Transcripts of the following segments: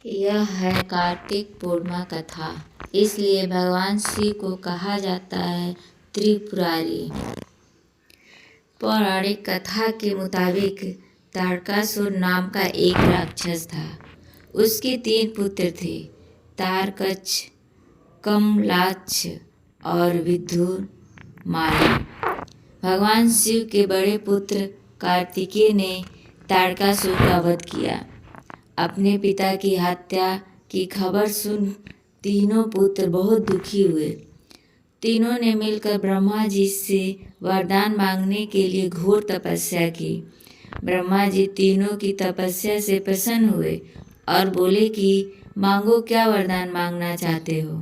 यह है कार्तिक पूर्णिमा कथा। इसलिए भगवान शिव को कहा जाता है त्रिपुरारी। पौराणिक कथा के मुताबिक तारकासुर नाम का एक राक्षस था। उसके 3 पुत्र थे, तारकच, कमलाक्ष और विद्युन्माली। भगवान शिव के बड़े पुत्र कार्तिकेय ने तारकासुर का वध किया। अपने पिता की हत्या की खबर सुन तीनों पुत्र बहुत दुखी हुए। तीनों ने मिलकर ब्रह्मा जी से वरदान मांगने के लिए घोर तपस्या की। ब्रह्मा जी तीनों की तपस्या से प्रसन्न हुए और बोले कि मांगो, क्या वरदान मांगना चाहते हो।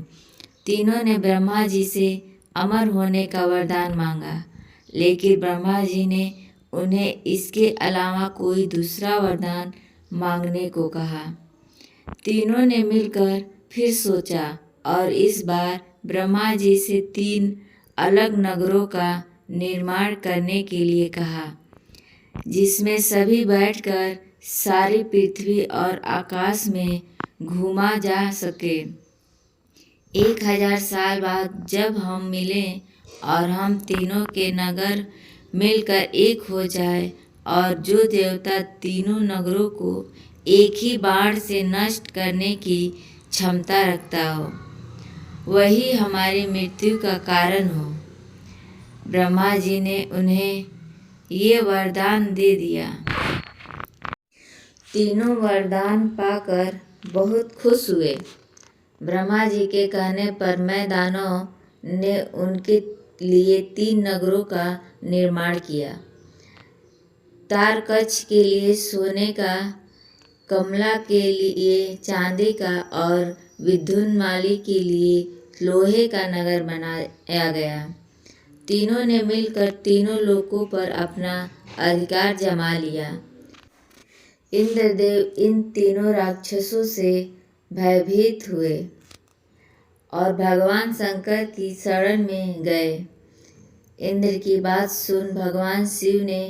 तीनों ने ब्रह्मा जी से अमर होने का वरदान मांगा, लेकिन ब्रह्मा जी ने उन्हें इसके अलावा कोई दूसरा वरदान मांगने को कहा। तीनों ने मिलकर फिर सोचा और इस बार ब्रह्मा जी से 3 अलग नगरों का निर्माण करने के लिए कहा, जिसमें सभी बैठकर सारी पृथ्वी और आकाश में घूमा जा सके। 1000 साल बाद जब हम मिलें और हम तीनों के नगर मिलकर एक हो जाए और जो देवता तीनों नगरों को एक ही बाण से नष्ट करने की क्षमता रखता हो, वही हमारी मृत्यु का कारण हो। ब्रह्मा जी ने उन्हें ये वरदान दे दिया। तीनों वरदान पाकर बहुत खुश हुए। ब्रह्मा जी के कहने पर मैं दानव ने उनके लिए 3 नगरों का निर्माण किया। तारकच के लिए सोने का, कमला के लिए चांदी का और विद्युन्माली के लिए लोहे का नगर बनाया गया। तीनों ने मिलकर तीनों लोकों पर अपना अधिकार जमा लिया। इंद्रदेव इन तीनों राक्षसों से भयभीत हुए और भगवान शंकर की शरण में गए। इंद्र की बात सुन भगवान शिव ने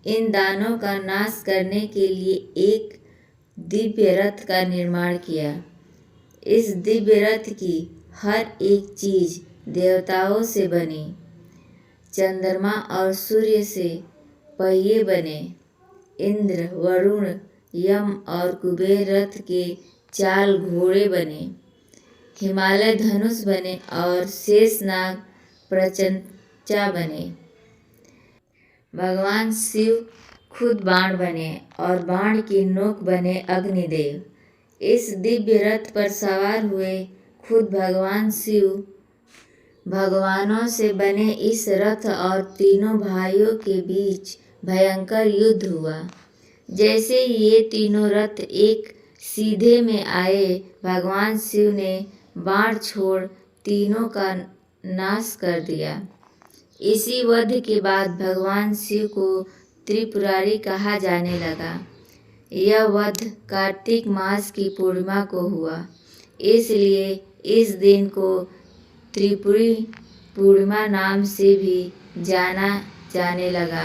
इन दानों का नाश करने के लिए एक दिव्य रथ का निर्माण किया। इस दिव्य रथ की हर एक चीज देवताओं से बनी। चंद्रमा और सूर्य से पहिए बने। इंद्र, वरुण, यम और कुबेर रथ के चाल घोड़े बने। हिमालय धनुष बने और शेषनाग प्रचंचा बने। भगवान शिव खुद बाण बने और बाण की नोक बने अग्निदेव। इस दिव्य रथ पर सवार हुए खुद भगवान शिव। भगवानों से बने इस रथ और तीनों भाइयों के बीच भयंकर युद्ध हुआ। जैसे ये तीनों रथ एक सीधे में आए, भगवान शिव ने बाण छोड़ तीनों का नाश कर दिया। इसी वध के बाद भगवान शिव को त्रिपुरारी कहा जाने लगा। यह वध कार्तिक मास की पूर्णिमा को हुआ, इसलिए इस दिन को त्रिपुरी पूर्णिमा नाम से भी जाना जाने लगा।